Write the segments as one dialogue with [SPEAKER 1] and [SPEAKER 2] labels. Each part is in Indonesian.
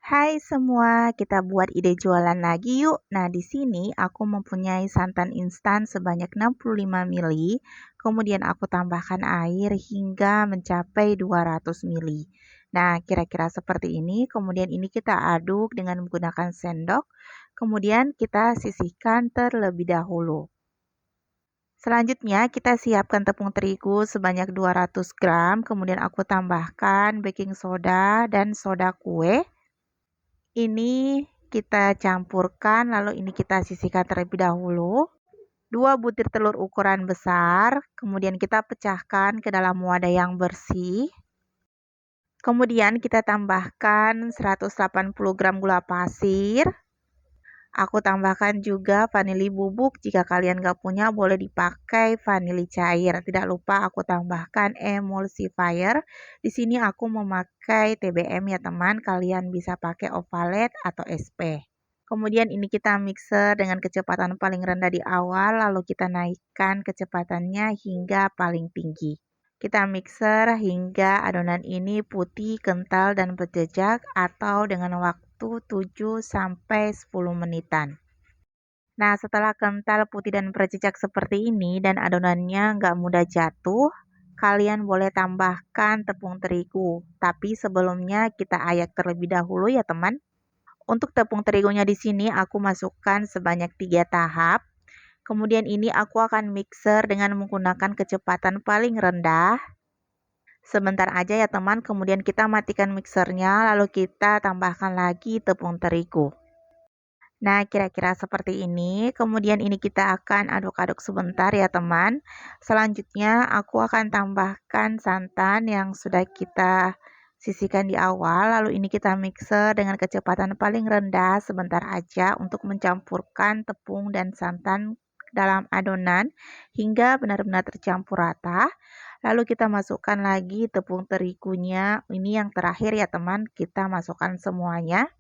[SPEAKER 1] Hai semua, kita buat ide jualan lagi yuk. Nah, di sini aku mempunyai santan instan sebanyak 65 mili, kemudian aku tambahkan air hingga mencapai 200 mili. Nah, kira-kira seperti ini, kemudian ini kita aduk dengan menggunakan sendok, kemudian kita sisihkan terlebih dahulu. Selanjutnya, kita siapkan tepung terigu sebanyak 200 gram, kemudian aku tambahkan baking soda dan soda kue. Ini kita campurkan, lalu ini kita sisihkan terlebih dahulu. 2 butir telur ukuran besar, kemudian kita pecahkan ke dalam wadah yang bersih. Kemudian kita tambahkan 180 gram gula pasir. Aku tambahkan juga vanili bubuk, jika kalian gak punya boleh dipakai vanili cair. Tidak lupa aku tambahkan emulsifier. Di sini aku memakai TBM ya teman, kalian bisa pakai Ovalet atau SP. Kemudian ini kita mixer dengan kecepatan paling rendah di awal, lalu kita naikkan kecepatannya hingga paling tinggi. Kita mixer hingga adonan ini putih, kental, dan berjejak atau dengan waktu 7-10 menitan. Nah, setelah kental, putih, dan berjejak seperti ini dan adonannya nggak mudah jatuh, kalian boleh tambahkan tepung terigu. Tapi sebelumnya kita ayak terlebih dahulu ya teman. Untuk tepung terigunya di sini aku masukkan sebanyak 3 tahap. Kemudian ini aku akan mixer dengan menggunakan kecepatan paling rendah. Sebentar aja ya teman, kemudian kita matikan mixernya, lalu kita tambahkan lagi tepung terigu. Nah, kira-kira seperti ini. Kemudian ini kita akan aduk-aduk sebentar ya teman. Selanjutnya aku akan tambahkan santan yang sudah kita sisihkan di awal. Lalu ini kita mixer dengan kecepatan paling rendah sebentar aja untuk mencampurkan tepung dan santan dalam adonan hingga benar-benar tercampur rata. Lalu kita masukkan lagi tepung terigunya. Ini yang terakhir ya teman, kita masukkan semuanya.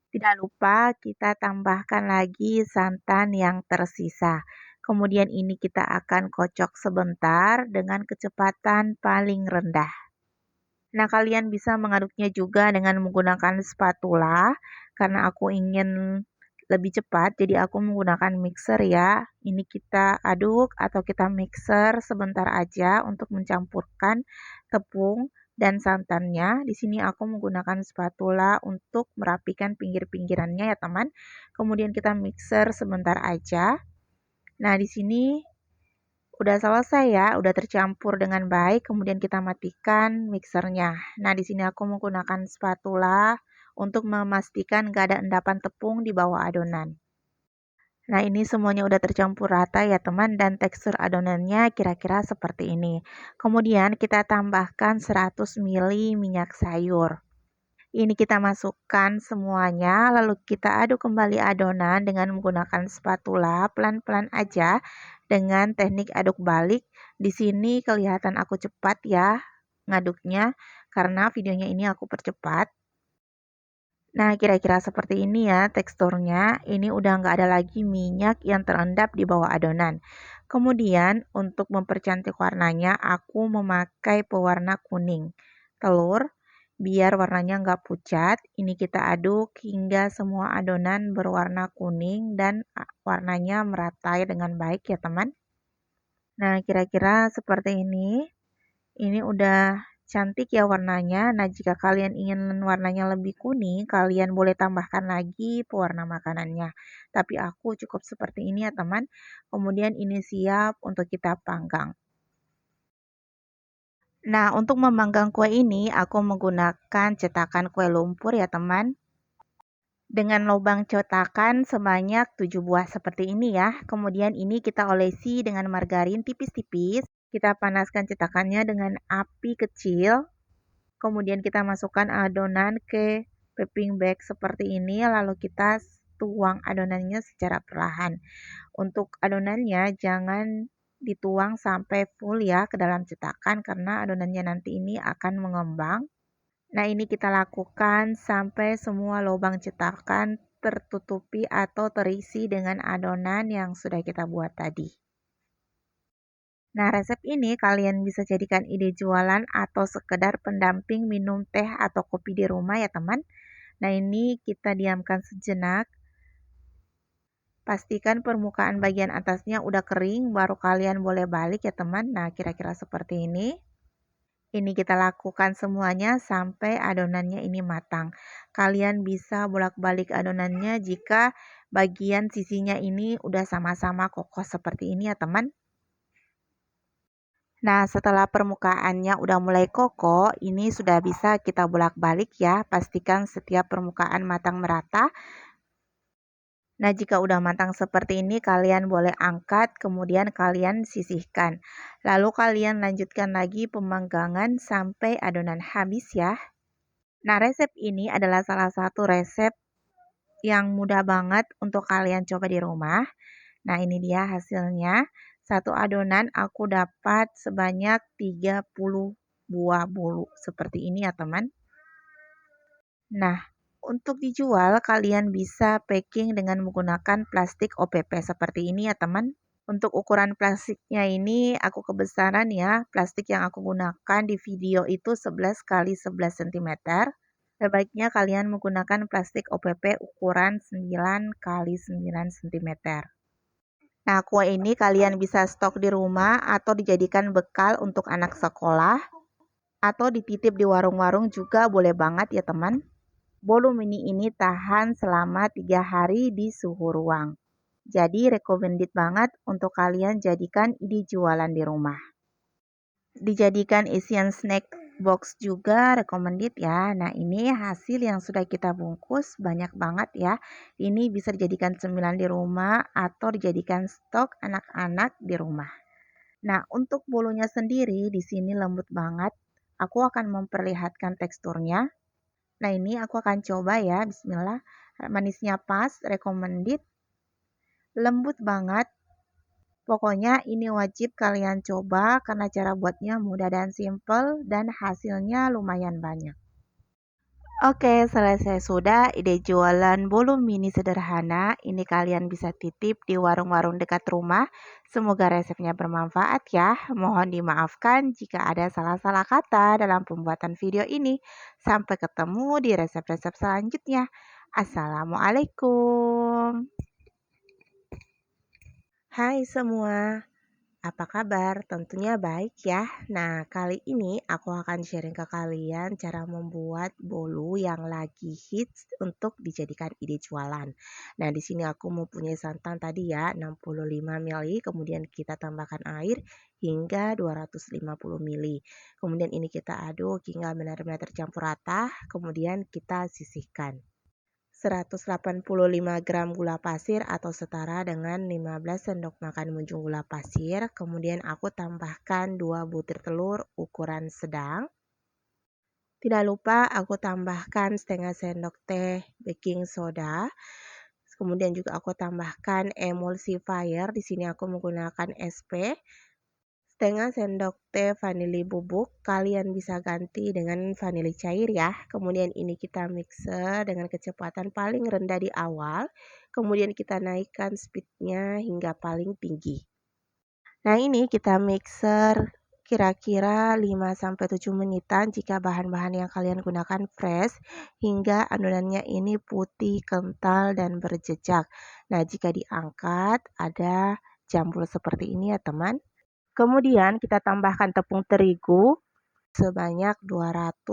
[SPEAKER 1] Tidak lupa kita tambahkan lagi santan yang tersisa. Kemudian ini kita akan kocok sebentar dengan kecepatan paling rendah. Nah, kalian bisa mengaduknya juga dengan menggunakan spatula. Karena aku ingin lebih cepat, jadi aku menggunakan mixer ya. Ini kita aduk atau kita mixer sebentar aja untuk mencampurkan tepung dan santannya. Di sini aku menggunakan spatula untuk merapikan pinggir-pinggirannya ya teman. Kemudian kita mixer sebentar aja. Nah, di sini udah selesai ya, udah tercampur dengan baik, kemudian kita matikan mixernya. Nah, di sini aku menggunakan spatula untuk memastikan gak ada endapan tepung di bawah adonan. Nah, ini semuanya udah tercampur rata ya teman, dan tekstur adonannya kira-kira seperti ini. Kemudian kita tambahkan 100 ml minyak sayur. Ini kita masukkan semuanya, lalu kita aduk kembali adonan dengan menggunakan spatula, pelan-pelan aja dengan teknik aduk balik. Di sini kelihatan aku cepat ya ngaduknya, karena videonya ini aku percepat. Nah, kira-kira seperti ini ya teksturnya. Ini udah nggak ada lagi minyak yang terendap di bawah adonan. Kemudian untuk mempercantik warnanya, aku memakai pewarna kuning telur biar warnanya nggak pucat. Ini kita aduk hingga semua adonan berwarna kuning dan warnanya merata dengan baik ya teman. Nah, kira-kira seperti ini. Ini udah cantik ya warnanya. Nah, jika kalian ingin warnanya lebih kuning, kalian boleh tambahkan lagi pewarna makanannya. Tapi aku cukup seperti ini ya teman. Kemudian ini siap untuk kita panggang. Nah, untuk memanggang kue ini, aku menggunakan cetakan kue lumpur ya teman. Dengan lubang cetakan sebanyak 7 buah seperti ini ya. Kemudian ini kita olesi dengan margarin tipis-tipis. Kita panaskan cetakannya dengan api kecil. Kemudian kita masukkan adonan ke piping bag seperti ini, lalu kita tuang adonannya secara perlahan. Untuk adonannya jangan dituang sampai full ya ke dalam cetakan karena adonannya nanti ini akan mengembang. Nah, ini kita lakukan sampai semua lubang cetakan tertutupi atau terisi dengan adonan yang sudah kita buat tadi. Nah, resep ini kalian bisa jadikan ide jualan atau sekedar pendamping minum teh atau kopi di rumah ya teman. Nah, ini kita diamkan sejenak. Pastikan permukaan bagian atasnya udah kering, baru kalian boleh balik ya teman. Nah, kira-kira seperti ini. Ini kita lakukan semuanya sampai adonannya ini matang. Kalian bisa bolak-balik adonannya jika bagian sisinya ini udah sama-sama kokoh seperti ini ya teman. Nah, setelah permukaannya udah mulai kokoh, ini sudah bisa kita bolak-balik ya. Pastikan setiap permukaan matang merata. Nah, jika udah matang seperti ini, kalian boleh angkat, kemudian kalian sisihkan. Lalu kalian lanjutkan lagi pemanggangan sampai adonan habis ya. Nah, resep ini adalah salah satu resep yang mudah banget untuk kalian coba di rumah. Nah, ini dia hasilnya. Satu adonan aku dapat sebanyak 30 buah bolu. Seperti ini ya, teman. Nah, untuk dijual kalian bisa packing dengan menggunakan plastik OPP seperti ini ya, teman. Untuk ukuran plastiknya ini aku kebesaran ya. Plastik yang aku gunakan di video itu 11 kali 11 cm. Sebaiknya kalian menggunakan plastik OPP ukuran 9 kali 9 cm. Nah, kue ini kalian bisa stok di rumah atau dijadikan bekal untuk anak sekolah atau dititip di warung-warung juga boleh banget ya teman. Bolu mini ini tahan selama 3 hari di suhu ruang. Jadi recommended banget untuk kalian jadikan ide jualan di rumah. Dijadikan isian snack box juga recommended ya. Nah, ini hasil yang sudah kita bungkus banyak banget ya. Ini bisa dijadikan cemilan di rumah atau dijadikan stok anak-anak di rumah. Nah, untuk bolunya sendiri di sini lembut banget. Aku akan memperlihatkan teksturnya. Nah, ini aku akan coba ya. Bismillah. Manisnya pas, recommended. Lembut banget. Pokoknya ini wajib kalian coba karena cara buatnya mudah dan simple dan hasilnya lumayan banyak. Oke, selesai sudah ide jualan bolu mini sederhana. Ini kalian bisa titip di warung-warung dekat rumah. Semoga resepnya bermanfaat ya. Mohon dimaafkan jika ada salah-salah kata dalam pembuatan video ini. Sampai ketemu di resep-resep selanjutnya. Assalamualaikum. Hai semua. Apa kabar? Tentunya baik ya. Nah, kali ini aku akan sharing ke kalian cara membuat bolu yang lagi hits untuk dijadikan ide jualan. Nah, di sini aku mempunyai santan tadi ya, 65 ml, kemudian kita tambahkan air hingga 250 ml. Kemudian ini kita aduk hingga benar-benar tercampur rata, kemudian kita sisihkan. 185 gram gula pasir atau setara dengan 15 sendok makan munjung gula pasir. Kemudian aku tambahkan 2 butir telur ukuran sedang. Tidak lupa aku tambahkan setengah sendok teh baking soda. Kemudian juga aku tambahkan emulsifier. Di sini aku menggunakan SP. Setengah sendok teh vanili bubuk, kalian bisa ganti dengan vanili cair ya. Kemudian ini kita mixer dengan kecepatan paling rendah di awal. Kemudian kita naikkan speednya hingga paling tinggi. Nah, ini kita mixer kira-kira 5-7 menitan jika bahan-bahan yang kalian gunakan fresh hingga adonannya ini putih, kental, dan berjejak. Nah, jika diangkat ada jambul seperti ini ya teman. Kemudian kita tambahkan tepung terigu sebanyak 200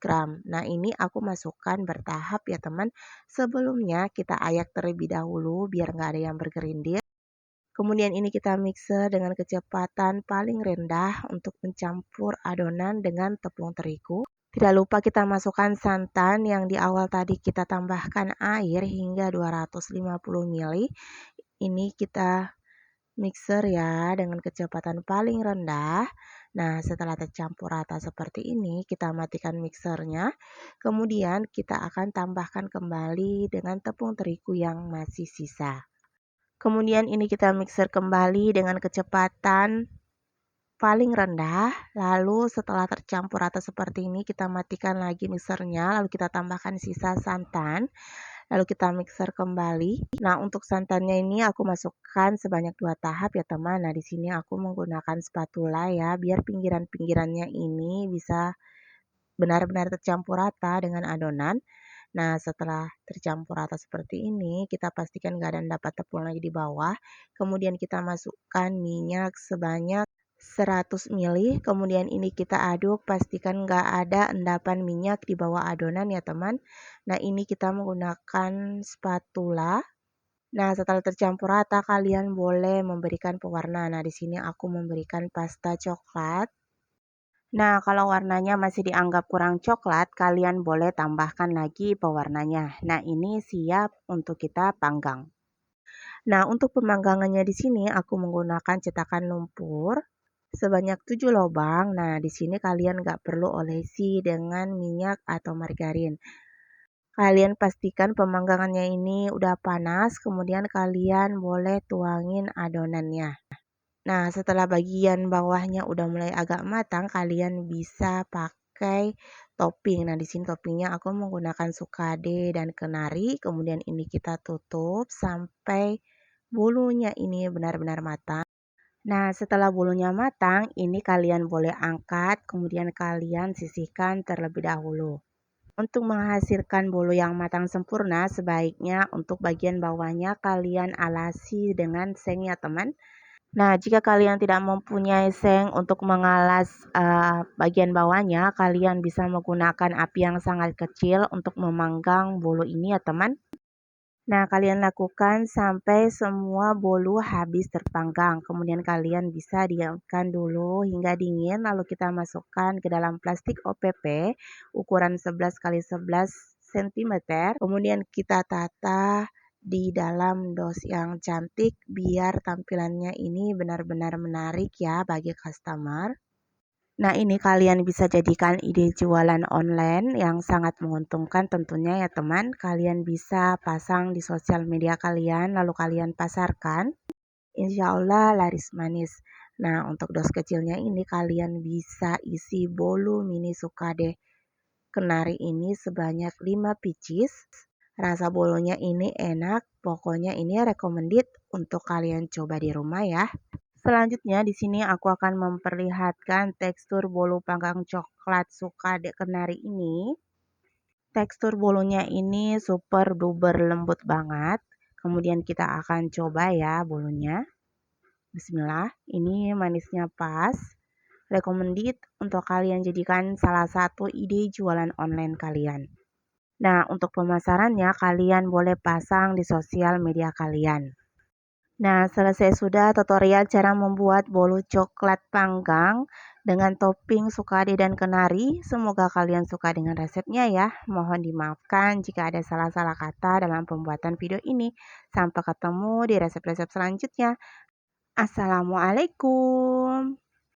[SPEAKER 1] gram. Nah, ini aku masukkan bertahap ya teman. Sebelumnya kita ayak terlebih dahulu biar nggak ada yang bergerindil. Kemudian ini kita mixer dengan kecepatan paling rendah untuk mencampur adonan dengan tepung terigu. Tidak lupa kita masukkan santan yang di awal tadi kita tambahkan air hingga 250 ml. Ini kita mixer ya dengan kecepatan paling rendah. Nah, setelah tercampur rata seperti ini, kita matikan mixernya. Kemudian kita akan tambahkan kembali dengan tepung terigu yang masih sisa. Kemudian ini kita mixer kembali dengan kecepatan paling rendah. Lalu setelah tercampur rata seperti ini, kita matikan lagi mixernya. Lalu kita tambahkan sisa santan. Lalu kita mixer kembali. Nah, untuk santannya ini aku masukkan sebanyak 2 tahap ya teman. Nah, di sini aku menggunakan spatula ya, biar pinggiran-pinggirannya ini bisa benar-benar tercampur rata dengan adonan. Nah, setelah tercampur rata seperti ini, kita pastikan nggak ada endapan tepung lagi di bawah. Kemudian kita masukkan minyak sebanyak 100 ml. Kemudian ini kita aduk, pastikan nggak ada endapan minyak di bawah adonan ya teman. Nah, ini kita menggunakan spatula. Nah, setelah tercampur rata, kalian boleh memberikan pewarna. Nah, di sini aku memberikan pasta coklat. Nah, kalau warnanya masih dianggap kurang coklat, kalian boleh tambahkan lagi pewarnanya. Nah, ini siap untuk kita panggang. Nah, untuk pemanggangannya di sini aku menggunakan cetakan lumpur sebanyak 7 lubang. Nah, di sini kalian nggak perlu olesi dengan minyak atau margarin. Kalian pastikan pemanggangannya ini udah panas, kemudian kalian boleh tuangin adonannya. Nah, setelah bagian bawahnya udah mulai agak matang, kalian bisa pakai topping. Nah, di sini toppingnya aku menggunakan sukade dan kenari. Kemudian ini kita tutup sampai bulunya ini benar-benar matang. Nah, setelah bulunya matang, ini kalian boleh angkat, kemudian kalian sisihkan terlebih dahulu. Untuk menghasilkan bolu yang matang sempurna, sebaiknya untuk bagian bawahnya kalian alasi dengan seng ya teman. Nah, jika kalian tidak mempunyai seng untuk mengalas bagian bawahnya, kalian bisa menggunakan api yang sangat kecil untuk memanggang bolu ini ya teman. Nah, kalian lakukan sampai semua bolu habis terpanggang. Kemudian kalian bisa diamkan dulu hingga dingin, lalu kita masukkan ke dalam plastik OPP ukuran 11 kali 11 cm. Kemudian kita tata di dalam dos yang cantik biar tampilannya ini benar-benar menarik ya bagi customer. Nah, ini kalian bisa jadikan ide jualan online yang sangat menguntungkan tentunya ya teman. Kalian bisa pasang di sosial media kalian, lalu kalian pasarkan. Insya Allah laris manis. Nah, untuk dos kecilnya ini kalian bisa isi bolu mini sukade kenari ini sebanyak 5 pieces. Rasa bolunya ini enak, pokoknya ini recommended untuk kalian coba di rumah ya. Selanjutnya di sini aku akan memperlihatkan tekstur bolu panggang coklat sukade kenari ini. Tekstur bolunya ini super duper lembut banget. Kemudian kita akan coba ya bolunya. Bismillah, ini manisnya pas. Recommended untuk kalian jadikan salah satu ide jualan online kalian. Nah, untuk pemasarannya kalian boleh pasang di sosial media kalian. Nah, selesai sudah tutorial cara membuat bolu coklat panggang dengan topping sukade dan kenari. Semoga kalian suka dengan resepnya ya. Mohon dimaafkan jika ada salah-salah kata dalam pembuatan video ini. Sampai ketemu di resep-resep selanjutnya. Assalamualaikum.